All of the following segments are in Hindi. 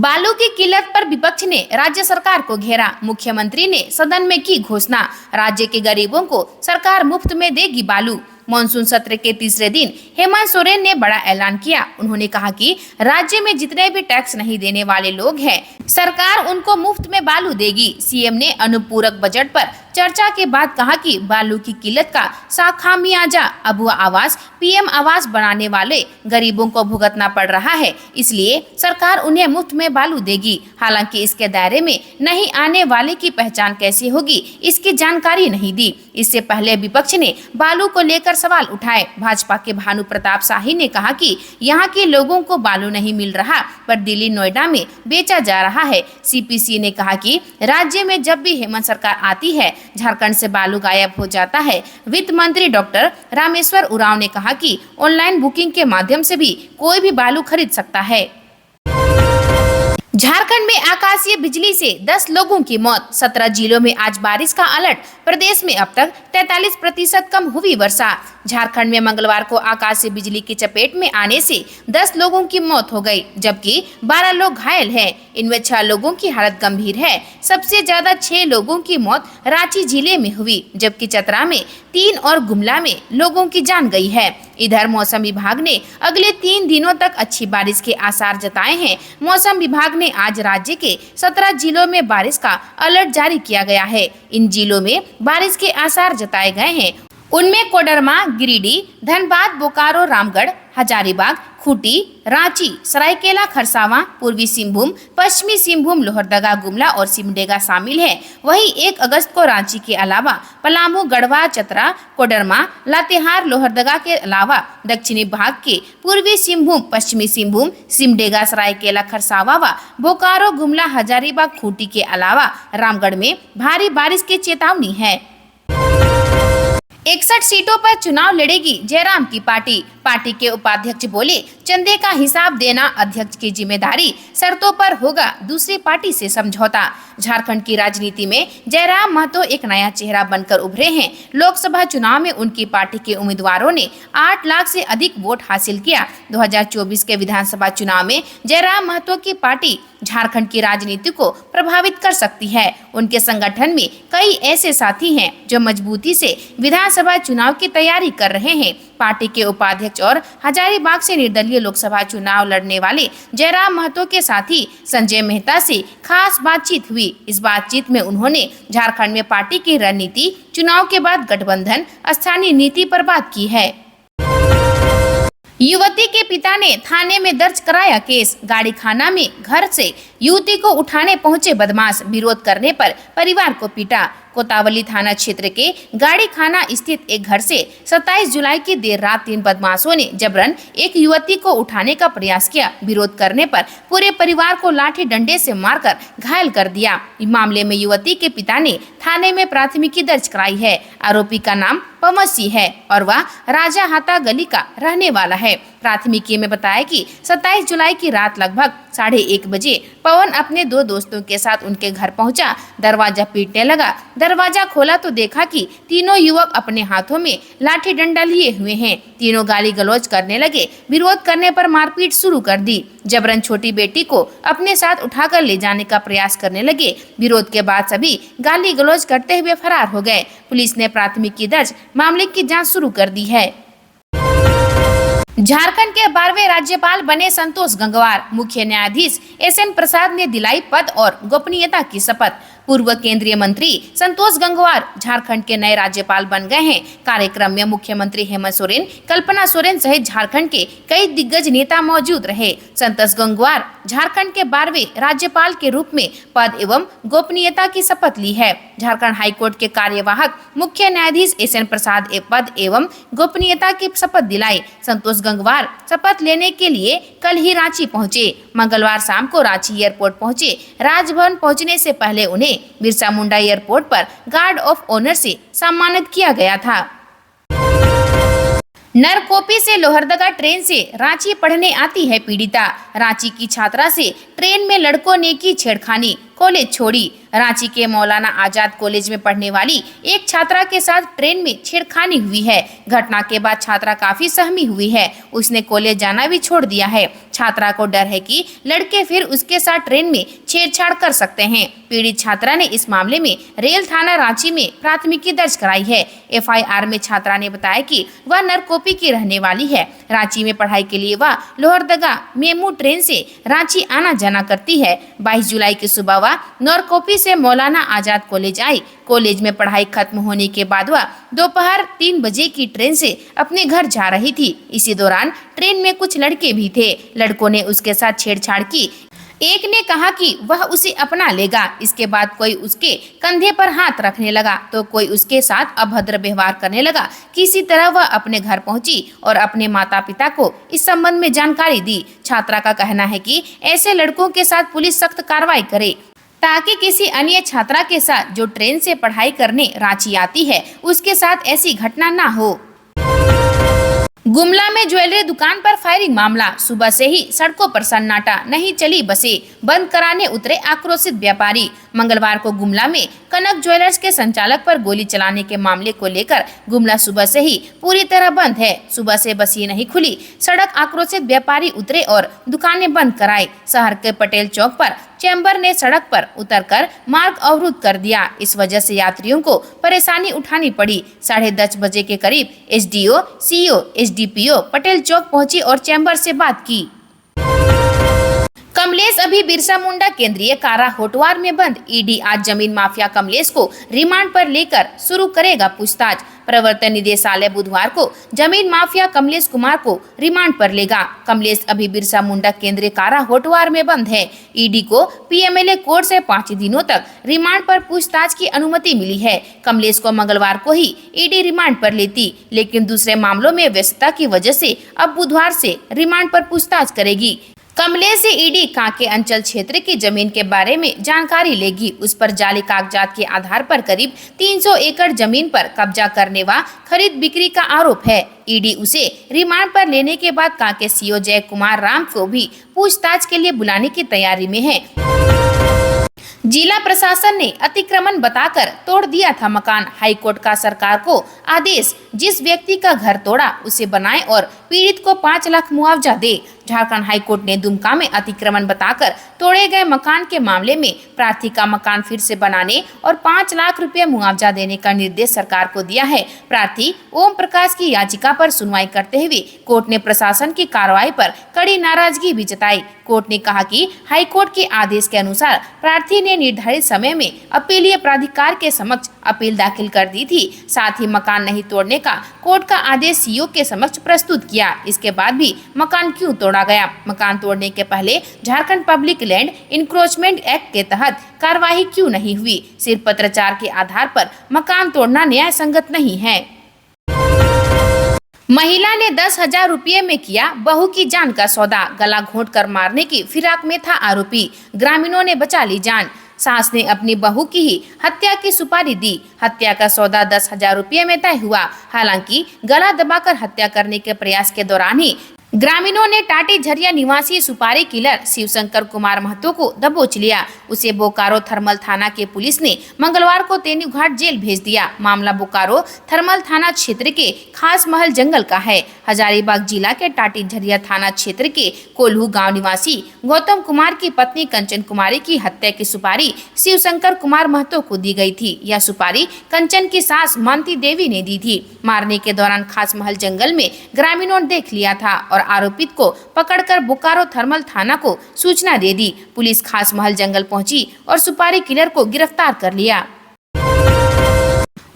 बालू की किल्लत पर विपक्ष ने राज्य सरकार को घेरा। मुख्यमंत्री ने सदन में की घोषणा, राज्य के गरीबों को सरकार मुफ्त में देगी बालू। मानसून सत्र के तीसरे दिन हेमंत सोरेन ने बड़ा ऐलान किया। उन्होंने कहा कि राज्य में जितने भी टैक्स नहीं देने वाले लोग हैं, सरकार उनको मुफ्त में बालू देगी। सीएम ने अनुपूरक बजट पर चर्चा के बाद कहा कि बालू की किल्लत का खामियाजा अब आवास पीएम आवास बनाने वाले गरीबों को भुगतना पड़ रहा है, इसलिए सरकार उन्हें मुफ्त में बालू देगी। हालांकि इसके दायरे में नहीं आने वाले की पहचान कैसे होगी, इसकी जानकारी नहीं दी। इससे पहले विपक्ष ने बालू को लेकर सवाल उठाए। भाजपा के भानु प्रताप शाही ने कहा कि यहाँ के लोगों को बालू नहीं मिल रहा, पर दिल्ली नोएडा में बेचा जा रहा है। सीपीसी ने कहा कि राज्य में जब भी हेमंत सरकार आती है, झारखंड से बालू गायब हो जाता है। वित्त मंत्री डॉक्टर रामेश्वर उरांव ने कहा कि ऑनलाइन बुकिंग के माध्यम से भी कोई भी बालू खरीद सकता है। झारखंड में आकाशीय बिजली से 10 लोगों की मौत, 17 जिलों में आज बारिश का अलर्ट। प्रदेश में अब तक 43% कम हुई वर्षा। झारखंड में मंगलवार को आकाशीय बिजली की चपेट में आने से 10 लोगों की मौत हो गई, जबकि 12 लोग घायल हैं। इनमें 6 लोगों की हालत गंभीर है। सबसे ज्यादा 6 लोगों की मौत रांची जिले में हुई, जबकि चतरा में 3 और गुमला में लोगों की जान गई है। इधर मौसम विभाग ने अगले 3 दिनों तक अच्छी बारिश के आसार जताए हैं। मौसम विभाग ने आज राज्य के 17 जिलों में बारिश का अलर्ट जारी किया गया है। इन जिलों में बारिश के आसार जताए गए हैं। उनमें कोडरमा, गिरिडीह, धनबाद, बोकारो, रामगढ़, हजारीबाग, खूंटी, रांची, सरायकेला खरसावां, पूर्वी सिंहभूम, पश्चिमी सिंहभूम, लोहरदगा, गुमला और सिमडेगा शामिल है। वहीं 1 अगस्त को रांची के अलावा पलामू, गढ़वा, चतरा, कोडरमा, लातेहार, लोहरदगा के अलावा दक्षिणी भाग के पूर्वी सिंहभूम, पश्चिमी सिंहभूम, सिमडेगा, सरायकेला खरसावां व बोकारो, गुमला, हजारीबाग, खूंटी के अलावा रामगढ़ में भारी बारिश की चेतावनी है। 61 सीटों पर चुनाव लड़ेगी जयराम की पार्टी। पार्टी के उपाध्यक्ष बोले, चंदे का हिसाब देना अध्यक्ष की जिम्मेदारी, शर्तों पर होगा दूसरी पार्टी से समझौता। झारखंड की राजनीति में जयराम महतो एक नया चेहरा बनकर उभरे हैं। लोकसभा चुनाव में उनकी पार्टी के उम्मीदवारों ने 8 लाख से अधिक वोट हासिल किया। 2024 के विधानसभा चुनाव में जयराम महतो की पार्टी झारखंड की राजनीति को प्रभावित कर सकती है। उनके संगठन में कई ऐसे साथी हैं जो मजबूती से विधानसभा चुनाव की तैयारी कर रहे हैं। पार्टी के उपाध्यक्ष और हजारीबाग से निर्दलीय लोकसभा चुनाव लड़ने वाले जयराम महतो के साथी संजय मेहता से खास बातचीत हुई। इस बातचीत में उन्होंने झारखंड में पार्टी की रणनीति, चुनाव के बाद गठबंधन, स्थानीय नीति पर बात की है। युवती के पिता ने थाने में दर्ज कराया केस। गाड़ी खाना में घर से युवती को उठाने पहुंचे बदमाश, विरोध करने पर परिवार को पीटा। कोतावली थाना क्षेत्र के गाड़ी खाना स्थित एक घर से 27 जुलाई की देर रात 3 बदमाशों ने जबरन एक युवती को उठाने का प्रयास किया। विरोध करने पर पूरे परिवार को लाठी डंडे से मारकर घायल कर दिया। इस मामले में युवती के पिता ने थाने में प्राथमिकी दर्ज कराई है। आरोपी का नाम पवन सिंह है और वह राजा हाता गली का रहने वाला है। प्राथमिकी में बताया कि 27 जुलाई की रात लगभग 1:30 बजे पवन अपने 2 दोस्तों के साथ उनके घर पहुंचा। दरवाजा पीटने लगा। दरवाजा खोला तो देखा कि तीनों युवक अपने हाथों में लाठी डंडा लिए हुए हैं। तीनों गाली गलौज करने लगे। विरोध करने पर मारपीट शुरू कर दी। जबरन छोटी बेटी को अपने साथ उठाकर ले जाने का प्रयास करने लगे। विरोध के बाद सभी गाली गलौज करते हुए फरार हो गए। पुलिस ने प्राथमिकी दर्ज मामले की जाँच शुरू कर दी है। झारखंड के 12वें राज्यपाल बने संतोष गंगवार। मुख्य न्यायाधीश एसएन प्रसाद ने दिलाई पद और गोपनीयता की शपथ। पूर्व केंद्रीय मंत्री संतोष गंगवार झारखंड के नए राज्यपाल बन गए हैं। कार्यक्रम में मुख्यमंत्री हेमंत सोरेन, कल्पना सोरेन सहित झारखंड के कई दिग्गज नेता मौजूद रहे। संतोष गंगवार झारखंड के 12वें राज्यपाल के रूप में पद एवं गोपनीयता की शपथ ली है। झारखंड हाईकोर्ट के कार्यवाहक मुख्य न्यायाधीश एसएन प्रसाद पद एवं गोपनीयता की शपथ दिलाई। संतोष गंगवार शपथ लेने के लिए कल ही रांची पहुंचे। मंगलवार शाम को रांची एयरपोर्ट पहुंचे। राजभवन पहुंचने से पहले उन्हें बिरसा मुंडा एयरपोर्ट पर गार्ड ऑफ ऑनर से सम्मानित किया गया था। नरकोपी से लोहरदगा ट्रेन से रांची पढ़ने आती है पीड़िता। रांची की छात्रा से ट्रेन में लड़कों ने की छेड़खानी, कॉलेज छोड़ी। रांची के मौलाना आजाद कॉलेज में पढ़ने वाली एक छात्रा के साथ ट्रेन में छेड़खानी हुई है। घटना के बाद छात्रा काफी सहमी हुई है। उसने कॉलेज जाना भी छोड़ दिया है। छात्रा को डर है कि लड़के फिर उसके साथ ट्रेन में छेड़छाड़ कर सकते हैं। पीड़ित छात्रा ने इस मामले में रेल थाना रांची में प्राथमिकी दर्ज कराई है। एफआईआर में छात्रा ने बताया कि वह नरकोपी की रहने वाली है। रांची में पढ़ाई के लिए वह लोहरदगा मेमू ट्रेन से रांची आना जाना करती है। 22 जुलाई की सुबह वह नरकोपी से मौलाना आजाद कॉलेज आई। कॉलेज में पढ़ाई खत्म होने के बाद वह दोपहर 3 बजे की ट्रेन से अपने घर जा रही थी। इसी दौरान ट्रेन में कुछ लड़के भी थे। लड़कों ने उसके साथ छेड़छाड़ की। एक ने कहा कि वह उसे अपना लेगा। इसके बाद कोई उसके कंधे पर हाथ रखने लगा तो कोई उसके साथ अभद्र व्यवहार करने लगा। किसी तरह वह अपने घर पहुंची और अपने माता पिता को इस संबंध में जानकारी दी। छात्रा का कहना है कि ऐसे लड़कों के साथ पुलिस सख्त कार्रवाई करे ताकि किसी अन्य छात्रा के साथ जो ट्रेन से पढ़ाई करने रांची आती है उसके साथ ऐसी घटना ना हो। गुमला में ज्वेलरी दुकान पर फायरिंग मामला। सुबह से ही सड़कों पर सन्नाटा, नहीं चली बसें, बंद कराने उतरे आक्रोशित व्यापारी। मंगलवार को गुमला में कनक ज्वेलर्स के संचालक पर गोली चलाने के मामले को लेकर गुमला सुबह से ही पूरी तरह बंद है। सुबह से बसें नहीं खुली, सड़क आक्रोशित व्यापारी उतरे और दुकानें बंद कराई। शहर के पटेल चौक पर चैम्बर ने सड़क पर उतरकर मार्ग अवरुद्ध कर दिया। इस वजह से यात्रियों को परेशानी उठानी पड़ी। 10:30 बजे के करीब एसडीओ, सीओ, एसडीपीओ पटेल चौक पहुंची और चैम्बर से बात की। कमलेश अभी बिरसा मुंडा केंद्रीय कारा होटवार में बंद। ईडी आज जमीन माफिया कमलेश को रिमांड पर लेकर शुरू करेगा पूछताछ। प्रवर्तन निदेशालय बुधवार को जमीन माफिया कमलेश कुमार को रिमांड पर लेगा। कमलेश अभी बिरसा मुंडा केंद्रीय कारा होटवार में बंद है। ईडी को पीएमएलए कोर्ट से 5 दिनों तक रिमांड पर पूछताछ की अनुमति मिली है। कमलेश को मंगलवार को ही ईडी रिमांड पर लेती, लेकिन दूसरे मामलों में व्यस्तता की वजह से अब बुधवार से रिमांड पर पूछताछ करेगी। कमलेश से ईडी कांके अंचल क्षेत्र की जमीन के बारे में जानकारी लेगी। उस पर जाली कागजात के आधार पर करीब 300 एकड़ जमीन पर कब्जा करने व खरीद बिक्री का आरोप है। ईडी उसे रिमांड पर लेने के बाद कांके सीओ जय कुमार राम को भी पूछताछ के लिए बुलाने की तैयारी में है। जिला प्रशासन ने अतिक्रमण बताकर तोड़ दिया था मकान। हाईकोर्ट का सरकार को आदेश, जिस व्यक्ति का घर तोड़ा उसे बनाए और पीड़ित को 5 लाख मुआवजा दे। झारखंड हाईकोर्ट ने दुमका में अतिक्रमण बताकर तोड़े गए मकान के मामले में प्रार्थी का मकान फिर से बनाने और 5 लाख रुपए मुआवजा देने का निर्देश सरकार को दिया है। प्रार्थी ओम प्रकाश की याचिका पर सुनवाई करते हुए कोर्ट ने प्रशासन की कार्रवाई पर कड़ी नाराजगी भी जताई। कोर्ट ने कहा कि हाईकोर्ट के आदेश के अनुसार प्रार्थी ने निर्धारित समय में अपीलीय प्राधिकार के समक्ष अपील दाखिल कर दी थी। साथ ही मकान नहीं तोड़ने का कोर्ट का आदेश सीओ के समक्ष प्रस्तुत किया। इसके बाद भी मकान क्यों तोड़ा गया? मकान तोड़ने के पहले Jharkhand public land encroachment act के तहत कार्यवाही क्यों नहीं हुई? सिर्फ पत्राचार के आधार पर मकान तोड़ना न्याय संगत नहीं है। महिला ने 10,000 रुपये में किया बहू की जान का सौदा। गला घोंटकर मारने की फिराक में था आरोपी। ग्रामीणों ने बचा ली जान। सास ने अपनी बहू की ही हत्या की सुपारी दी। हत्या का सौदा 10,000 रुपये में तय हुआ। हालांकि गला दबाकर हत्या करने के प्रयास के दौरान ही ग्रामीणों ने टाटी झरिया निवासी सुपारी किलर शिवशंकर कुमार महतो को दबोच लिया। उसे बोकारो थर्मल थाना के पुलिस ने मंगलवार को तेनुघाट जेल भेज दिया। मामला बोकारो थर्मल थाना क्षेत्र के खास महल जंगल का है। हजारीबाग जिला के टाटी झरिया थाना क्षेत्र के कोल्हू गांव निवासी गौतम कुमार की पत्नी कंचन कुमारी की हत्या की सुपारी शिवशंकर कुमार महतो को दी गई थी। यह सुपारी कंचन की सास मानती देवी ने दी थी। मारने के दौरान खास महल जंगल में ग्रामीणों ने देख लिया था और आरोपित को पकड़कर बोकारो थर्मल थाना को सूचना दे दी। पुलिस खास महल जंगल पहुंची और सुपारी किलर को गिरफ्तार कर लिया।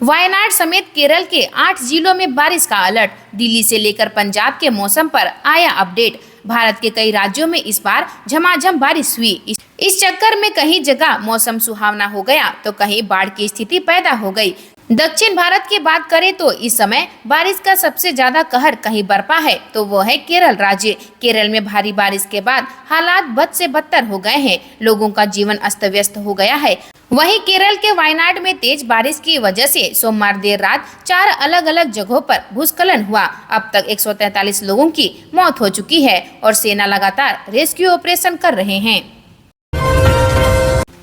वायनाड समेत केरल के 8 जिलों में बारिश का अलर्ट। दिल्ली से लेकर पंजाब के मौसम पर आया अपडेट। भारत के कई राज्यों में इस बार झमाझम बारिश हुई। इस चक्कर में कहीं जगह मौसम सुहावना हो गया तो कहीं बाढ़ की स्थिति पैदा हो गई। दक्षिण भारत की बात करें तो इस समय बारिश का सबसे ज्यादा कहर कहीं बरपा है तो वो है केरल राज्य। केरल में भारी बारिश के बाद हालात बद से बदतर हो गए हैं। लोगों का जीवन अस्त व्यस्त हो गया है। वहीं केरल के वायनाड में तेज बारिश की वजह से सोमवार देर रात 4 अलग अलग जगहों पर भूस्खलन हुआ। अब तक 143 लोगों की मौत हो चुकी है और सेना लगातार रेस्क्यू ऑपरेशन कर रहे हैं।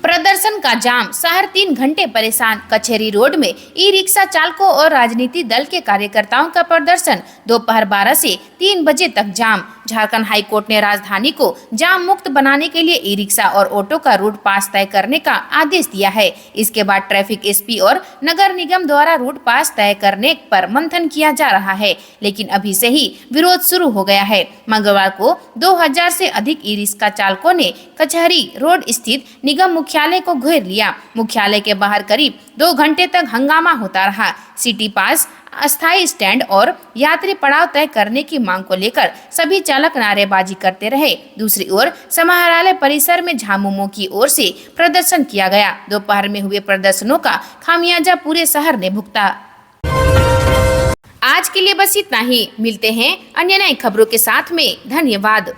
प्रदर्शन का जाम, शहर 3 घंटे परेशान। कचहरी रोड में ई रिक्शा चालकों और राजनीतिक दल के कार्यकर्ताओं का प्रदर्शन दोपहर 12 से 3 बजे तक जाम। झारखंड हाईकोर्ट ने राजधानी को जाम मुक्त बनाने के लिए ई रिक्शा और ऑटो का रूट पास तय करने का आदेश दिया है। इसके बाद ट्रैफिक एसपी और नगर निगम द्वारा रूट पास तय करने पर मंथन किया जा रहा है, लेकिन अभी से ही विरोध शुरू हो गया है। मंगलवार को 2000 से अधिक ई रिक्शा चालकों ने कचहरी रोड स्थित निगम मुख्यालय को घेर लिया। मुख्यालय के बाहर करीब 2 घंटे तक हंगामा होता रहा। सिटी पास, अस्थायी स्टैंड और यात्री पड़ाव तय करने की मांग को लेकर सभी चालक नारेबाजी करते रहे। दूसरी ओर समाहरणालय परिसर में झामुमो की ओर से प्रदर्शन किया गया। दोपहर में हुए प्रदर्शनों का खामियाजा पूरे शहर ने भुगता। आज के लिए बस इतना ही। मिलते हैं अन्य नई खबरों के साथ में। धन्यवाद।